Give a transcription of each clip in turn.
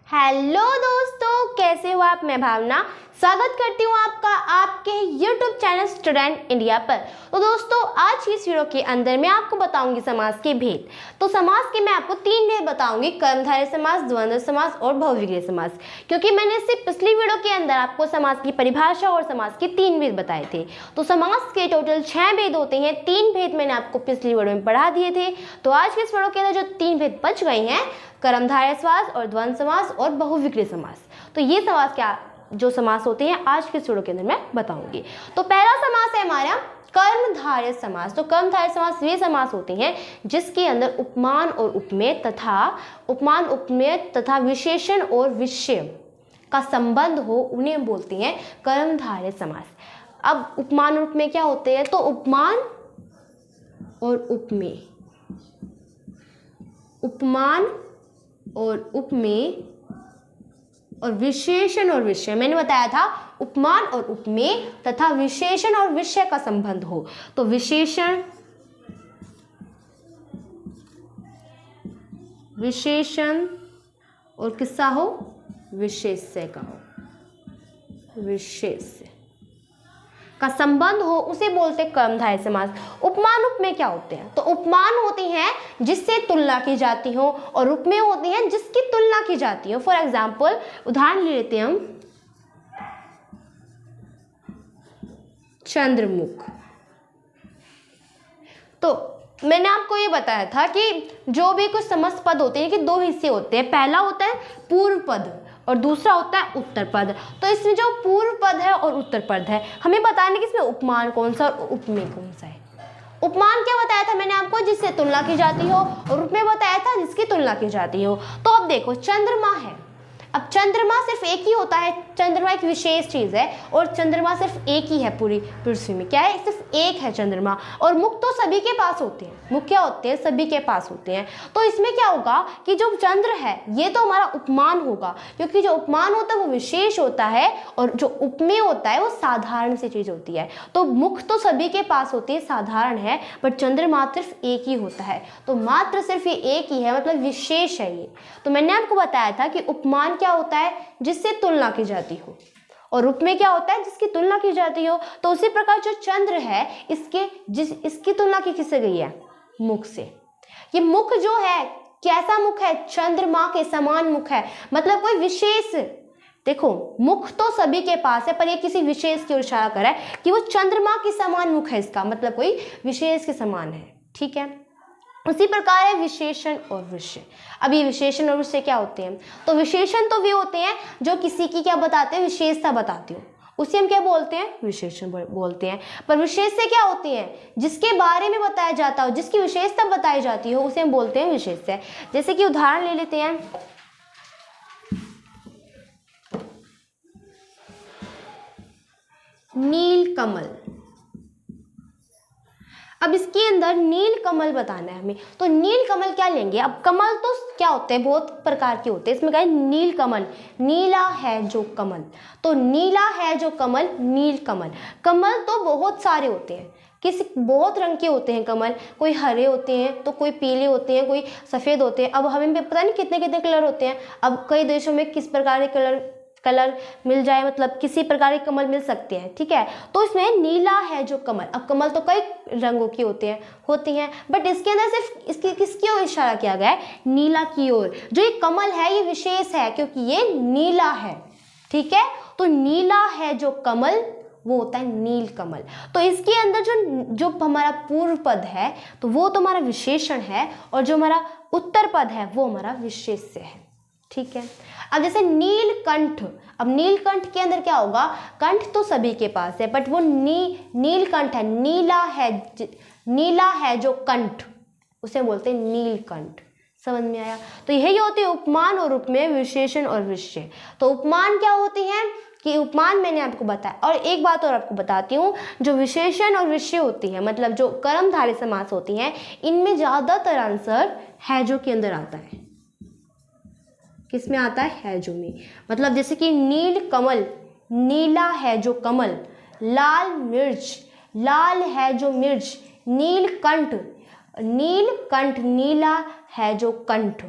Hello दोस्तों, कैसे हो आप। मैं भावना स्वागत करती हूँ आपका आपके YouTube चैनल स्टूडेंट इंडिया पर। तो दोस्तों, आज की इस वीडियो के अंदर मैं आपको बताऊंगी समास के भेद। तो समास के मैं आपको 3 भेद बताऊंगी, कर्मधारय समास, द्वंद्व समास और बहुविग्रही समास। क्योंकि मैंने इससे पिछली वीडियो के अंदर आपको समास की परिभाषा और समास के 3 भेद बताए थे। तो समास के टोटल 6 भेद होते हैं, 3 भेद मैंने आपको पिछली वीडियो में पढ़ा दिए थे। तो आज के इस वीडियो के अंदर जो 3 भेद बच गए हैं, कर्मधारय समास और द्वंद्व समास और बहुविग्रही समास। तो ये समास क्या जो समास होते हैं आज के वीडियो के अंदर मैं बताऊंगी। तो पहला समास है हमारा कर्मधारय समास। तो कर्मधारय समास वे समास होते हैं जिसके अंदर उपमान और उपमेय तथा विशेषण और विषय का संबंध हो, उन्हें बोलते हैं कर्मधारय समास। अब उपमान और उपमेय क्या होते हैं? तो उपमान और उपमेय, उपमान और उपमेय और विशेषण और विषय, मैंने बताया था उपमान और उपमेय तथा विशेषण और विषय का संबंध हो। तो विशेषण और किसका हो? विशेष्य का हो, विशेष्य का संबंध हो, उसे बोलते हैं कर्मधारय समास। उपमान उपमेय क्या होते हैं? तो उपमान होती हैं जिससे तुलना की जाती हो और उपमेय होती हैं जिसकी तुलना की जाती हो। फॉर एग्जाम्पल उदाहरण ले लेते हैं हम, चंद्रमुख। तो मैंने आपको ये बताया था कि जो भी कुछ समस्त पद होते हैं कि 2 हिस्से होते हैं। पहला होता है पूर्व पद और दूसरा होता है उत्तर पद। तो इसमें जो पूर्व पद है और उत्तर पद है, हमें बताने कि इसमें उपमान कौन सा और उपमेय कौन सा है। उपमान क्या बताया था मैंने आपको? जिससे तुलना की जाती हो, और उपमेय बताया था जिसकी तुलना की जाती हो। तो अब देखो, चंद्रमा है। अब चंद्रमा सिर्फ एक ही होता है, चंद्रमा एक विशेष चीज है और चंद्रमा सिर्फ एक ही है पूरी पृथ्वी में। क्या है? सिर्फ एक है चंद्रमा। और मुख तो सभी के पास होते हैं, मुख क्या होते हैं? सभी के पास होते हैं। तो इसमें क्या होगा कि जो चंद्र है ये तो हमारा उपमान होगा, क्योंकि जो उपमान होता है वो विशेष होता है और जो उपमेय होता है वो साधारण सी चीज होती है। तो मुख तो सभी के पास होती है, साधारण है, बट चंद्रमा सिर्फ एक ही होता है। तो मात्र सिर्फ ये एक ही है, मतलब विशेष है ये। तो मैंने आपको बताया था कि उपमान क्या होता है? जिससे तुलना की जाती हो, और उपमेय क्या होता है? जिसकी तुलना की जाती हो। तो उसी प्रकार जो चंद्र है, इसकी तुलना की किससे गई है? मुख से। ये मुख जो है कैसा मुख है? चंद्रमा के समान मुख है, मतलब कोई विशेष। देखो, मुख तो सभी के पास है, पर ये किसी विशेष की ओर इशारा कर रहा है कि वो चंद्रमा के समान मुख है, इसका मतलब कोई विशेष के समान है। ठीक है। उसी प्रकार है विशेषण और विषय। अब ये विशेषण और विषय क्या होते हैं? तो विशेषण तो वे होते हैं जो किसी की क्या बताते हैं? विशेषता बताते हो, उसे हम क्या बोलते हैं? विशेषण बोलते हैं। पर विशेषता क्या होती है? जिसके बारे में बताया जाता हो, जिसकी विशेषता बताई जाती हो, उसे हम बोलते हैं विशेषता। जैसे कि उदाहरण ले लेते हैं, नील कमल। अब इसके अंदर नील कमल बताना है हमें। तो नील कमल क्या लेंगे? अब कमल तो क्या होते हैं? बहुत प्रकार के होते हैं। इसमें क्या है? नील कमल, नीला है जो कमल। तो नीला है जो कमल, नील कमल। कमल तो बहुत सारे होते हैं, किसी बहुत रंग के होते हैं कमल। कोई हरे होते हैं, तो कोई पीले होते हैं, कोई सफ़ेद होते हैं। अब हमें पता नहीं कितने कितने कलर होते हैं। अब कई देशों में किस प्रकार के कलर मिल जाए, मतलब किसी प्रकार के कमल मिल सकते हैं। ठीक है। तो इसमें नीला है जो कमल, अब कमल तो कई रंगों की होती हैं, बट इसके अंदर सिर्फ इसकी किसकी ओर इशारा किया गया है? नीला की ओर। जो ये कमल है ये विशेष है क्योंकि ये नीला है। ठीक है। तो नीला है जो कमल वो होता है नील कमल। तो इसके अंदर जो हमारा पूर्व पद है तो वो तो हमारा विशेषण है, और जो हमारा उत्तर पद है वो हमारा विशेष्य है। ठीक है। अब जैसे नीलकंठ, अब नीलकंठ के अंदर क्या होगा? कंठ तो सभी के पास है, बट वो नीलकंठ है, नीला है जो कंठ, उसे बोलते हैं नीलकंठ। समझ में आया? तो यही होती है उपमान और उपमेय, विशेषण और विषय। तो उपमान क्या होती है कि उपमान मैंने आपको बताया। और एक बात और आपको बताती हूँ, जो विशेषण और विषय होती है, मतलब जो कर्मधारय समास होती हैं, इनमें ज्यादातर आंसर हैजो के अंदर आता है। किस में आता है? हैजो में। मतलब जैसे कि नील कमल, नीला है जो कमल। लाल मिर्च, लाल है जो मिर्च। नीलकंठ, नीलकंठ, नीला है जो कंठ।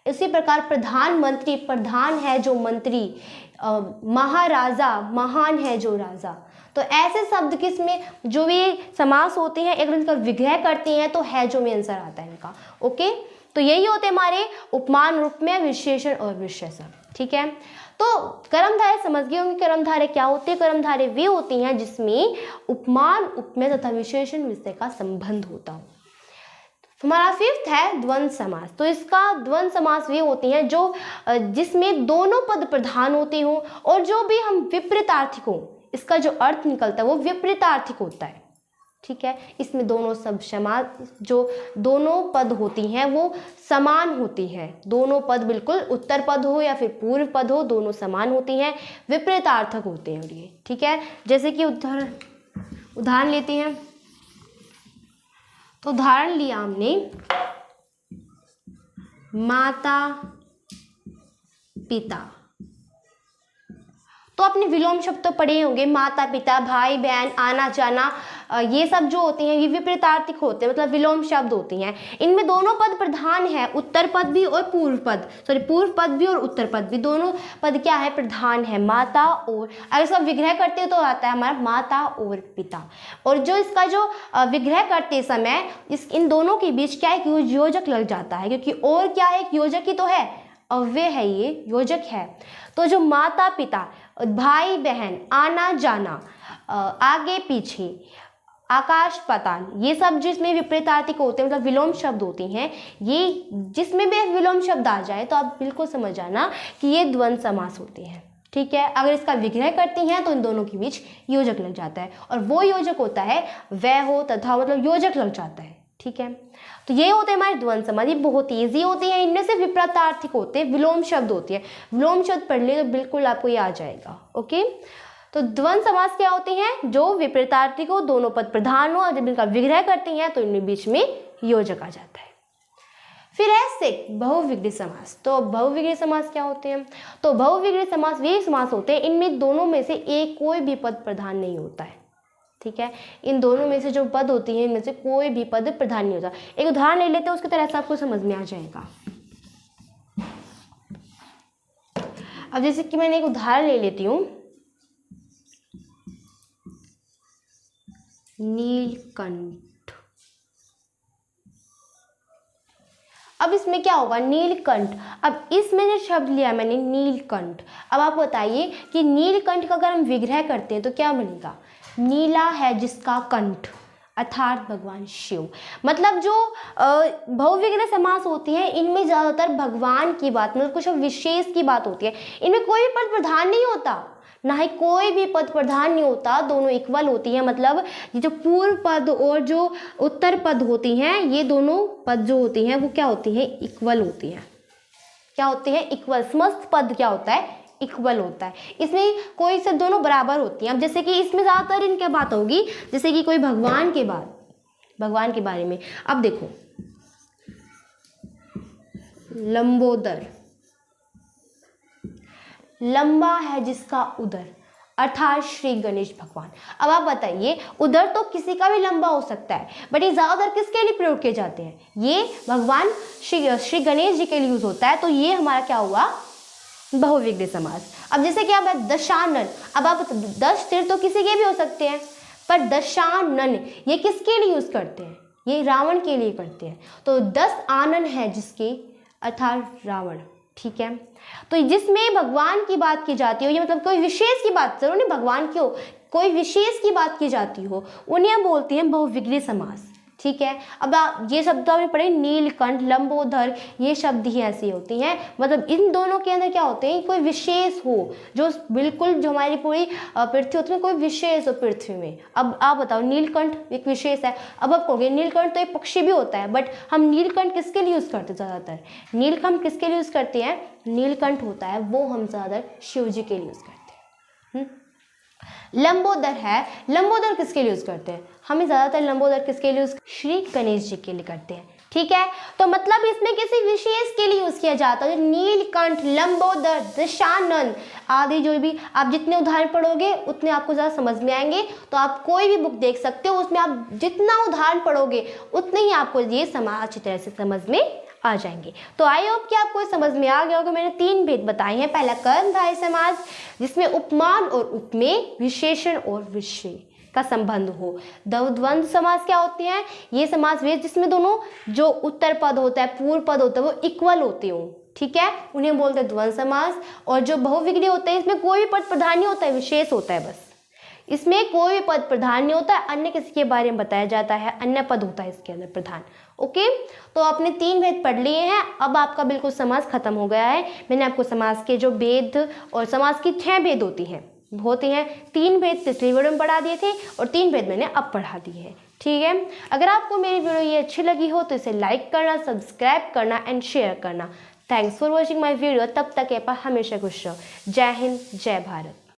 इसी प्रकार प्रधानमंत्री, प्रधान है जो मंत्री, महाराजा, महान है जो राजा। तो ऐसे शब्द किसमें जो भी समास होते हैं एक इनका विग्रह करती हैं तो है जो में आंसर आता है इनका। ओके, तो यही होते हैं हमारे उपमान, रूप में, विशेषण और विशेषण। ठीक है, तो कर्मधारय समझ गए होंगे कर्मधारय क्या होते हैं। कर्मधारय वे होती हैं जिसमें उपमान, उपमेय तथा विशेषण विषय का संबंध होता हो। हमारा फिफ्थ है द्वंद्व समास। तो इसका द्वंद्व समास वे होती हैं जो जिसमें दोनों पद प्रधान होते हों और जो भी हम विपरीतार्थी हो, इसका जो अर्थ निकलता है वो विपरीतार्थिक होता है। ठीक है, इसमें दोनों सब समास, जो दोनों पद होती हैं वो समान होती हैं। दोनों पद बिल्कुल उत्तर पद हो या फिर पूर्व पद हो, दोनों समान होती हैं, विपरीतार्थक होते हैं ये। ठीक है, जैसे कि उदाहरण लेते हैं। तो उदाहरण लिया हमने माता पिता। तो अपने विलोम शब्द तो पढ़े होंगे, माता पिता, भाई बहन, आना जाना, ये सब जो होते हैं ये विपरीतार्थिक होते हैं, मतलब विलोम शब्द होती हैं। इनमें दोनों पद प्रधान है, उत्तर पद भी और पूर्व पद, पूर्व पद भी और उत्तर पद भी, दोनों पद क्या है, प्रधान है। माता और, अगर इसका विग्रह करते हो तो आता है हमारा माता और पिता। और जो इसका जो विग्रह करते समय इन दोनों के बीच क्या है, योजक लग जाता है, क्योंकि और क्या है, एक योजक ही तो है, अव्यय है, ये योजक है। तो जो माता पिता, भाई बहन, आना जाना, आगे पीछे, आकाश पाताल, ये सब जिसमें विपरीतार्थिक होते हैं, मतलब विलोम शब्द होती हैं, ये जिसमें भी विलोम शब्द आ जाए तो आप बिल्कुल समझ जाना कि ये द्वंद्व समास होते हैं। ठीक है, अगर इसका विग्रह करती हैं तो इन दोनों के बीच योजक लग जाता है, और वो योजक होता है वह हो तथा, मतलब योजक लग जाता है। ठीक है, तो ये होते हैं हमारे द्वंद्व समास। ये बहुत ईजी होती है, इनमें से विपरीतार्थिक होते हैं, विलोम शब्द होती है। विलोम शब्द पढ़ ले तो बिल्कुल आपको ये आ जाएगा। ओके, तो द्वंद्व समास क्या होती हैं, जो विपरीतार्थिक हो, दोनों पद प्रधान हो, और जब इनका विग्रह करती हैं तो इनके बीच में योजक आ जाता है। फिर है सिक्स बहुविग्रही समास। तो बहुविग्रही समास क्या होते हैं, तो बहुविग्रही समास वे समास होते हैं इनमें दोनों में से एक कोई भी पद प्रधान नहीं होता है। ठीक है, इन दोनों में से जो पद होती है इनमें से कोई भी पद प्रधान नहीं होता। एक उदाहरण ले लेते हैं, उसकी तरह से आपको समझ में आ जाएगा। अब जैसे कि मैंने एक उदाहरण ले लेती हूँ, नीलकंठ। अब इसमें क्या होगा, नीलकंठ। अब इसमें जो शब्द लिया मैंने नीलकंठ, अब आप बताइए कि नीलकंठ का अगर हम विग्रह करते हैं तो क्या बनेगा, नीला है जिसका कंठ, अर्थात भगवान शिव। मतलब जो बहुविग्रह समास होती हैं इनमें ज़्यादातर भगवान की बात, मतलब कुछ विशेष की बात होती है। इनमें कोई भी पद प्रधान नहीं होता, ना ही कोई भी पद प्रधान नहीं होता, दोनों इक्वल होती हैं। मतलब ये जो पूर्व पद और जो उत्तर पद होती हैं, ये दोनों पद जो होती हैं वो क्या होती हैं, इक्वल होती हैं। क्या होती हैं, इक्वल। समस्त पद क्या होता है, इक्वल होता है। इसमें कोई से दोनों बराबर होती हैं। अब जैसे कि इसमें ज़्यादातर इनकी बात होगी, जैसे कि कोई भगवान के बारे में। अब देखो, लंबोदर, लंबा है जिसका उदर, अर्थात श्री गणेश भगवान। अब आप बताइए, उदर तो किसी का भी लंबा हो सकता है, बट ये ज़्यादातर किसके लिए प्रयोग किए जाते हैं, ये भगवान श्री गणेश जी के लिए यूज होता है। तो ये हमारा क्या हुआ, बहुविग्रही समास। अब जैसे कि आप दशानन, अब आप 10 तीर तो किसी के भी हो सकते हैं, पर दशानन ये किसके लिए यूज करते हैं, ये रावण के लिए करते हैं। तो 10 आनन है जिसके, अर्थात रावण। ठीक है, तो जिसमें भगवान की बात की जाती हो, ये मतलब कोई विशेष की बात, जरूर नहीं भगवान की हो, कोई विशेष की बात की जाती हो, उन्हें हम बोलते हैं बहुविग्रही समास। ठीक है, अब ये शब्द आपने पढ़े, नीलकंठ, लंबोदर, ये शब्द ही ऐसी होती हैं। मतलब इन दोनों के अंदर क्या होते हैं, कोई विशेष हो, जो बिल्कुल जो हमारी पूरी पृथ्वी होती है, कोई विशेष हो पृथ्वी में। अब आप बताओ, नीलकंठ एक विशेष है। अब आप कहोगे नीलकंठ तो एक पक्षी भी होता है, बट हम नीलकंठ किसके लिए यूज़ करते हैं ज़्यादातर, नीलकंठ किसके लिए यूज़ करते हैं, नीलकंठ होता है वो हम ज़्यादातर शिव जी के लिए यूज़ करते हैं। लंबोदर है, लंबोदर किसके लिए यूज करते हैं, हमें ज्यादातर लंबोदर किसके लिए यूज, श्री गणेश जी के लिए करते हैं। ठीक है, तो मतलब इसमें किसी विशेष के लिए यूज किया जाता है। नीलकंठ, लंबोदर, दशानन आदि, जो भी आप जितने उदाहरण पढ़ोगे उतने आपको ज़्यादा समझ में आएंगे। तो आप कोई भी बुक देख सकते हो, उसमें आप जितना उदाहरण पढ़ोगे उतने ही आपको ये समास अच्छी तरह से समझ में आ जाएंगे। तो आई होप कि आपको समझ में आ गया होगा। मैंने 3 भेद बताए हैं। पहला कर्मधारय समास, जिसमें उपमान और उपमेय, विशेषण और विषय का संबंध हो। द्वंद्व समास क्या होते हैं? ये समास वे जिसमें दोनों जो उत्तर पद होता है, पूर्व पद होता है, वो इक्वल होते हो, ठीक है, उन्हें बोलते हैं द्वंद्व समास। और जो बहुविग्रीय होते हैं, इसमें कोई भी पद प्रधान नहीं होता है, विशेष होता है बस। इसमें कोई भी पद प्रधान नहीं होता है, अन्य किसी के बारे में बताया जाता है, अन्य पद होता है इसके अंदर प्रधान। ओके, तो आपने 3 भेद पढ़ लिए हैं। अब आपका बिल्कुल समास खत्म हो गया है। मैंने आपको समास के जो भेद और समास की 6 भेद होती हैं 3 भेद पिछली वीडियो में पढ़ा दिए थे और 3 भेद मैंने अब पढ़ा दिए हैं, ठीक है। अगर आपको मेरी वीडियो ये अच्छी लगी हो तो इसे लाइक करना, सब्सक्राइब करना एंड शेयर करना। Thanks for watching my video. तब तक आप हमेशा खुश रहो। जय हिंद, जय भारत।